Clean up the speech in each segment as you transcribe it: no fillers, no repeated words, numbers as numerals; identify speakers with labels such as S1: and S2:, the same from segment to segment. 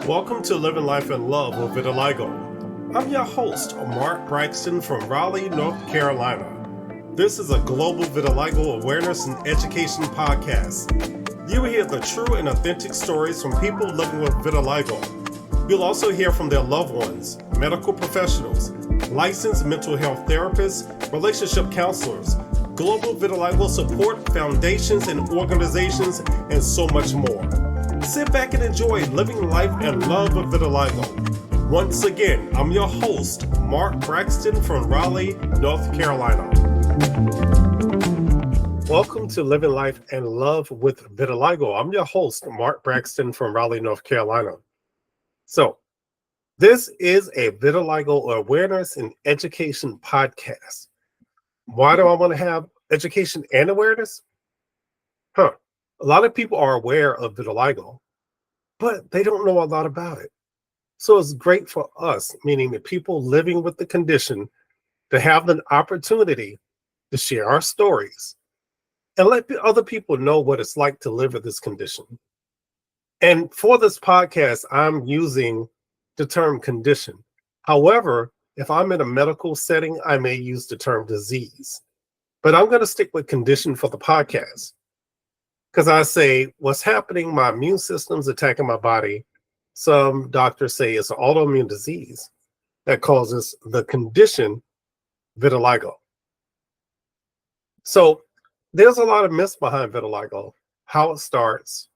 S1: Welcome to Living Life in Love with Vitiligo. I'm your host, Mark Braxton from Raleigh, North Carolina. This is a global vitiligo awareness and education podcast. You will hear the true and authentic stories from people living with vitiligo. You'll also hear from their loved ones, medical professionals, licensed mental health therapists, relationship counselors, global vitiligo support foundations and organizations, and so much more. Sit back and enjoy living life and love with vitiligo. Once again, I'm your host, Mark Braxton from Raleigh, North Carolina. Welcome to Living Life and Love with Vitiligo. I'm your host, Mark Braxton from Raleigh, North Carolina. So, this is a vitiligo awareness and education podcast. Why do I want to have education and awareness? A lot of people are aware of vitiligo, but they don't know a lot about it. So it's great for us, meaning the people living with the condition, to have an opportunity to share our stories and let other people know what it's like to live with this condition. And for this podcast, I'm using the term condition. However, if I'm in a medical setting, I may use the term disease. But I'm going to stick with condition for the podcast. Because I say, what's happening, my immune system's attacking my body. Some doctors say it's an autoimmune disease that causes the condition vitiligo. So there's a lot of myths behind vitiligo, how it starts,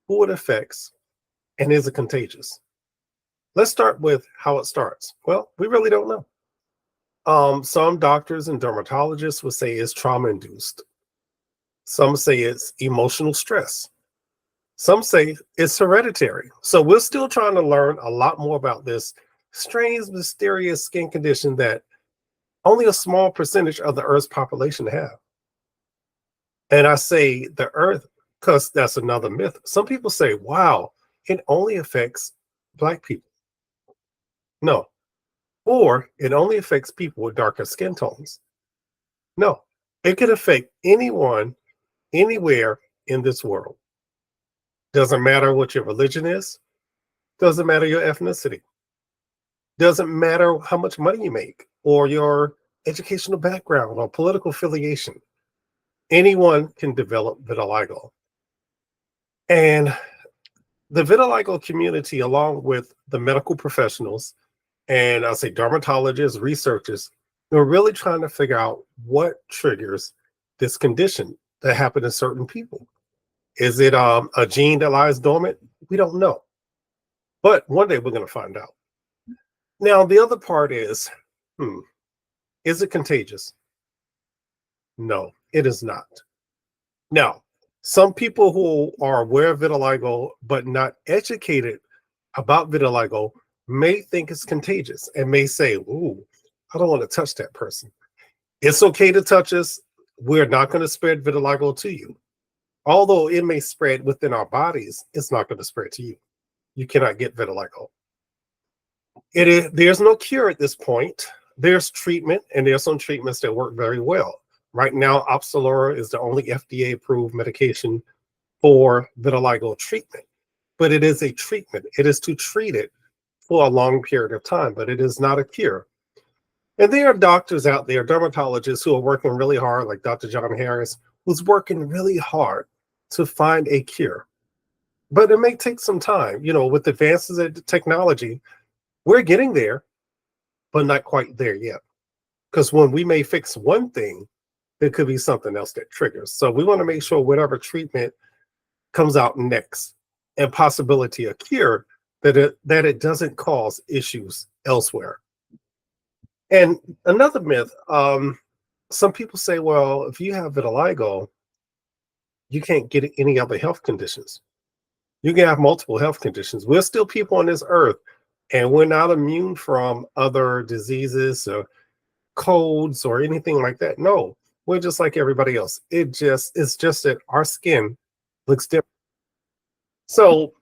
S1: who it affects, and is it contagious? Let's start with how it starts. Well, we really don't know. Some doctors and dermatologists would say it's trauma-induced. Some say it's emotional stress. Some say it's hereditary. So we're still trying to learn a lot more about this strange, mysterious skin condition that only a small percentage of the Earth's population have. And I say the Earth because that's another myth. Some people say, wow, it only affects Black people. No. Or it only affects people with darker skin tones. No. It could affect anyone, anywhere in this world. Doesn't matter what your religion is. Doesn't matter your ethnicity. Doesn't matter how much money you make or your educational background or political affiliation. Anyone can develop vitiligo. And the vitiligo community, along with the medical professionals, and I'll say dermatologists, researchers, they're really trying to figure out what triggers this condition that happens in certain people. Is it a gene that lies dormant? We don't know. But one day we're going to find out. Now, the other part is it contagious? No, it is not. Now, some people who are aware of vitiligo but not educated about vitiligo may think it's contagious and may say, ooh, I don't want to touch that person. It's okay to touch us. We're not going to spread vitiligo to you. Although it may spread within our bodies, it's not going to spread to you. You cannot get vitiligo. There's no cure at this point. There's treatment, and there's some treatments that work very well. Right now, Opzelura is the only FDA-approved medication for vitiligo treatment. But it is a treatment. It is to treat it for a long period of time, but it is not a cure. And there are doctors out there, dermatologists, who are working really hard, like Dr. John Harris, who's working really hard to find a cure. But it may take some time. You know, with advances in technology, we're getting there, but not quite there yet. Because when we may fix one thing, there could be something else that triggers. So we want to make sure whatever treatment comes out next, and possibility a cure, that it doesn't cause issues elsewhere. And another myth, some people say, well, if you have vitiligo, you can't get any other health conditions. You can have multiple health conditions. We're still people on this earth, and we're not immune from other diseases or colds or anything like that. No, we're just like everybody else. It's just that our skin looks different. So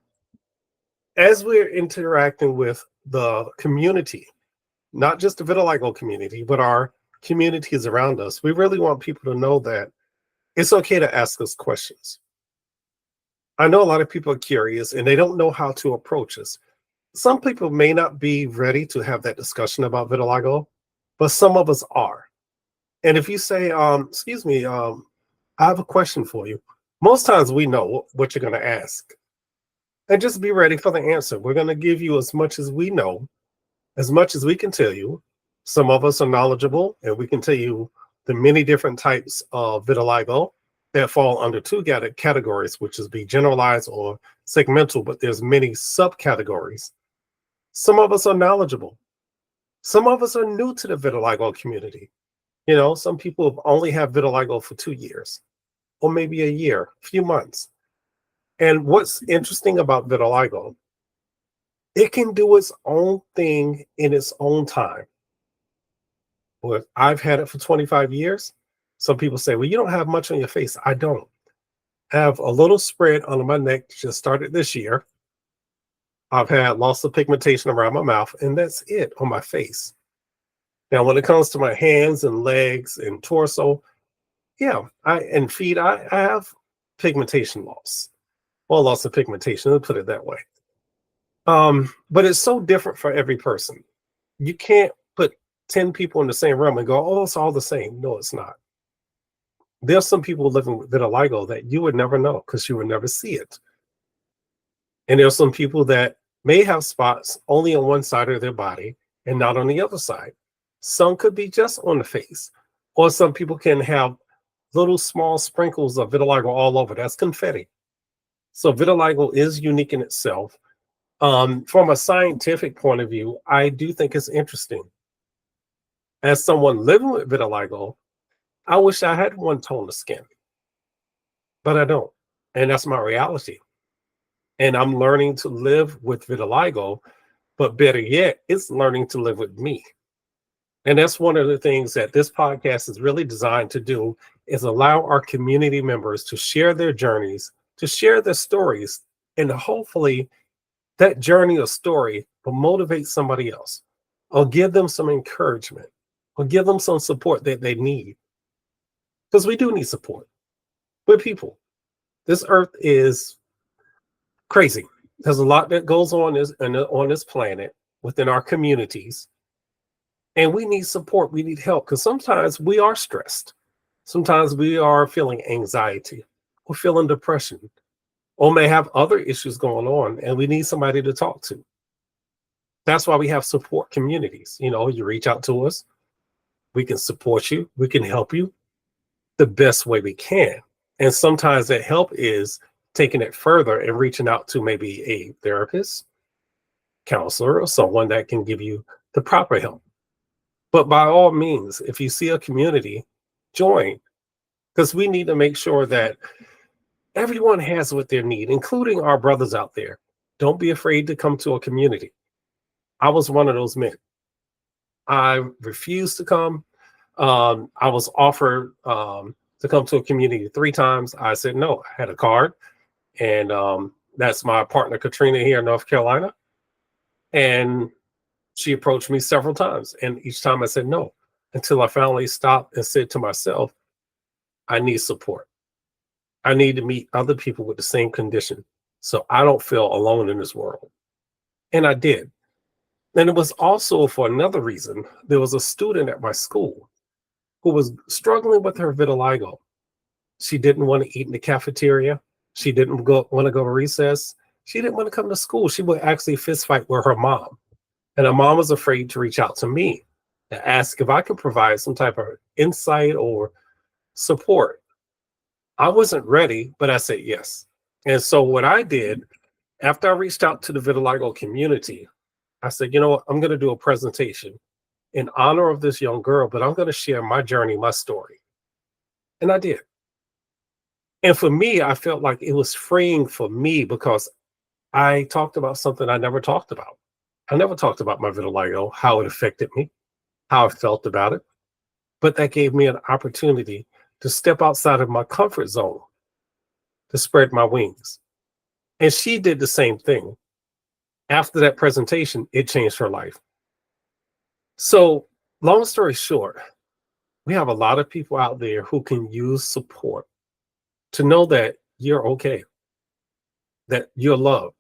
S1: as we're interacting with the community, not just the vitiligo community, but our communities around us, we really want people to know that it's okay to ask us questions. I know a lot of people are curious and they don't know how to approach us. Some people may not be ready to have that discussion about vitiligo, but some of us are. And if you say, excuse me, I have a question for you. Most times we know what you're going to ask. And just be ready for the answer. We're going to give you as much as we know, as much as we can tell you. Some of us are knowledgeable, and we can tell you the many different types of vitiligo that fall under two categories, which is be generalized or segmental, but there's many subcategories. Some of us are knowledgeable. Some of us are new to the vitiligo community. You know, some people have only have vitiligo for 2 years, or maybe a year, a few months. And what's interesting about vitiligo, it can do its own thing in its own time. Well, I've had it for 25 years. Some people say, well, you don't have much on your face. I don't. I have a little spread under my neck, just started this year. I've had loss of pigmentation around my mouth, and that's it on my face. Now, when it comes to my hands and legs and torso, yeah, and feet, I have pigmentation loss. Well, loss of pigmentation, let's put it that way. But it's so different for every person. You can't put 10 people in the same room and go, oh, it's all the same. No, it's not. There's some people living with vitiligo that you would never know because you would never see it. And there's some people that may have spots only on one side of their body and not on the other side. Some could be just on the face, or some people can have little small sprinkles of vitiligo all over. That's confetti. So vitiligo is unique in itself. From a scientific point of view, I do think it's interesting. As someone living with vitiligo, I wish I had one tone of skin, but I don't. And that's my reality. And I'm learning to live with vitiligo, but better yet, it's learning to live with me. And that's one of the things that this podcast is really designed to do, is allow our community members to share their journeys, to share their stories, and hopefully that journey or story will motivate somebody else, or give them some encouragement, or give them some support that they need. Because we do need support. We're people. This earth is crazy. There's a lot that goes on this planet, within our communities. And we need support. We need help, because sometimes we are stressed. Sometimes we are feeling anxiety or feeling depression, or may have other issues going on, and we need somebody to talk to. That's why we have support communities. You know, you reach out to us, we can support you, we can help you the best way we can. And sometimes that help is taking it further and reaching out to maybe a therapist, counselor, or someone that can give you the proper help. But by all means, if you see a community, join, because we need to make sure that everyone has what they need, including our brothers out there. Don't be afraid to come to a community. I was one of those men. I refused to come. I was offered to come to a community 3 times. I said no. I had a card, and that's my partner Katrina here in North Carolina. And she approached me several times, and each time I said no, until I finally stopped and said to myself, I need support. I need to meet other people with the same condition, so I don't feel alone in this world. And I did. And it was also for another reason. There was a student at my school who was struggling with her vitiligo. She didn't want to eat in the cafeteria. She didn't want to go to recess. She didn't want to come to school. She would actually fist fight with her mom. And her mom was afraid to reach out to me to ask if I could provide some type of insight or support. I wasn't ready, but I said yes. And so what I did, after I reached out to the vitiligo community, I said, you know what, I'm going to do a presentation in honor of this young girl, but I'm going to share my journey, my story. And I did. And for me, I felt like it was freeing for me, because I talked about something I never talked about. I never talked about my vitiligo, how it affected me, how I felt about it. But that gave me an opportunity to step outside of my comfort zone, to spread my wings. And she did the same thing. After that presentation, it changed her life. So, long story short, we have a lot of people out there who can use support to know that you're okay, that you're loved,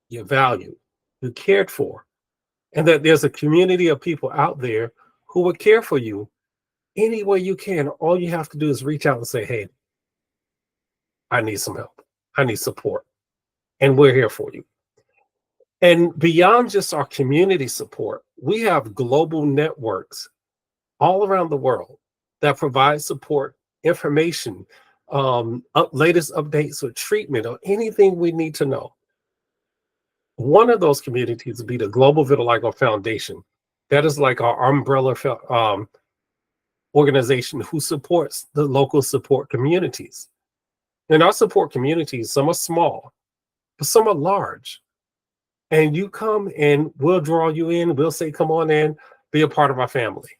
S1: you're valued, you're cared for, and that there's a community of people out there who will care for you any way you can. All you have to do is reach out and say, hey, I need some help. I need support. And we're here for you. And beyond just our community support, we have global networks all around the world that provide support, information, latest updates or treatment or anything we need to know. One of those communities would be the Global Vitiligo Foundation. That is like our umbrella organization who supports the local support communities. And our support communities, some are small, but some are large. And you come and we'll draw you in. We'll say, come on in, be a part of our family.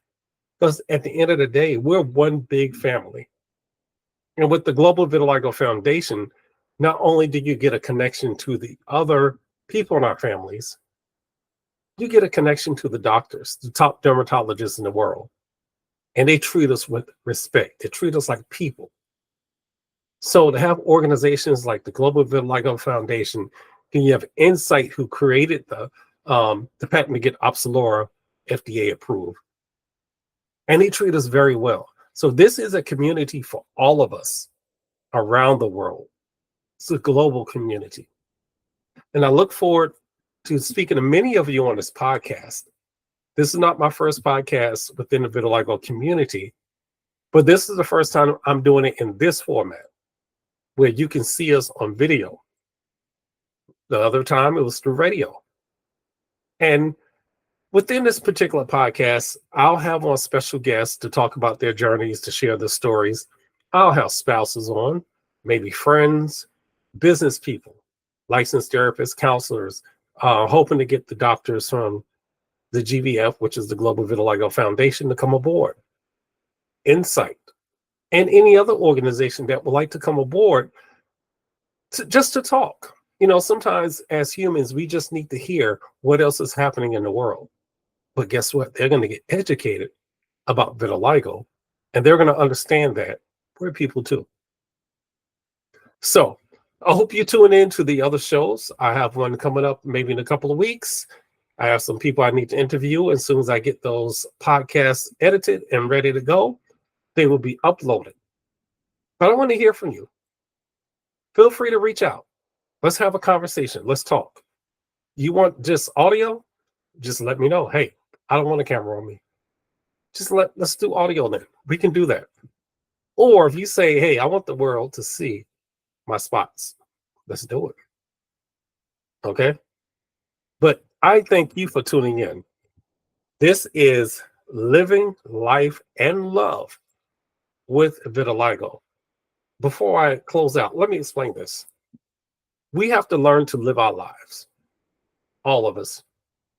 S1: Because at the end of the day, we're one big family. And with the Global Vitiligo Foundation, not only do you get a connection to the other people in our families, you get a connection to the doctors, the top dermatologists in the world. And they treat us with respect. They treat us like people. So to have organizations like the Global Vitiligo Foundation, and you have Insight, who created the patent to get Opzelura FDA approved. And they treat us very well. So this is a community for all of us around the world. It's a global community. And I look forward to speaking to many of you on this podcast. This is not my first podcast within the vitiligo community, but this is the first time I'm doing it in this format where you can see us on video. The other time it was through radio. And within this particular podcast, I'll have on special guests to talk about their journeys, to share their stories. I'll have spouses on, maybe friends, business people, licensed therapists, counselors, hoping to get the doctors from the GVF, which is the Global Vitiligo Foundation, to come aboard. Insight, and any other organization that would like to come aboard just to talk. You know, sometimes as humans, we just need to hear what else is happening in the world. But guess what? They're going to get educated about vitiligo, and they're going to understand that we're people too. So I hope you tune in to the other shows. I have one coming up maybe in a couple of weeks. I have some people I need to interview. As soon as I get those podcasts edited and ready to go, they will be uploaded. But I want to hear from you. Feel free to reach out. Let's have a conversation. Let's talk. You want just audio? Just let me know. Hey, I don't want a camera on me. Let's do audio then. We can do that. Or if you say, hey, I want the world to see my spots, let's do it. Okay? But I thank you for tuning in. This is Living Life and Love with Vitiligo. Before I close out, let me explain this. We have to learn to live our lives. All of us.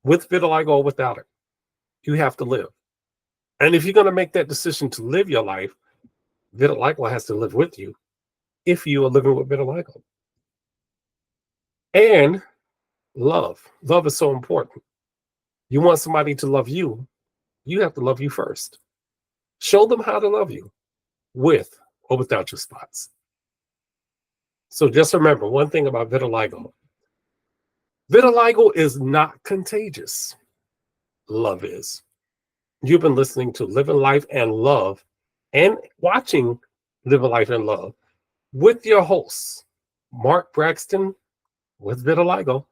S1: With vitiligo or without it. You have to live. And if you're going to make that decision to live your life, vitiligo has to live with you if you are living with vitiligo. And love. Love is so important. You want somebody to love you, you have to love you first. Show them how to love you with or without your spots. So just remember one thing about vitiligo. Vitiligo is not contagious. Love is. You've been listening to Living Life and Love and watching Living Life and Love with your hosts, Mark Braxton with vitiligo.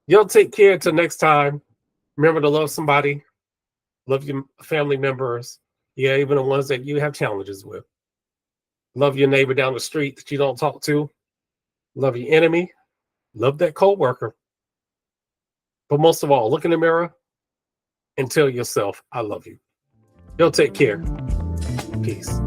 S1: Y'all take care till next time. Remember to love somebody. Love your family members. Yeah, even the ones that you have challenges with. Love your neighbor down the street that you don't talk to. Love your enemy. Love that coworker. But most of all, look in the mirror and tell yourself, I love you. Y'all take care. Peace.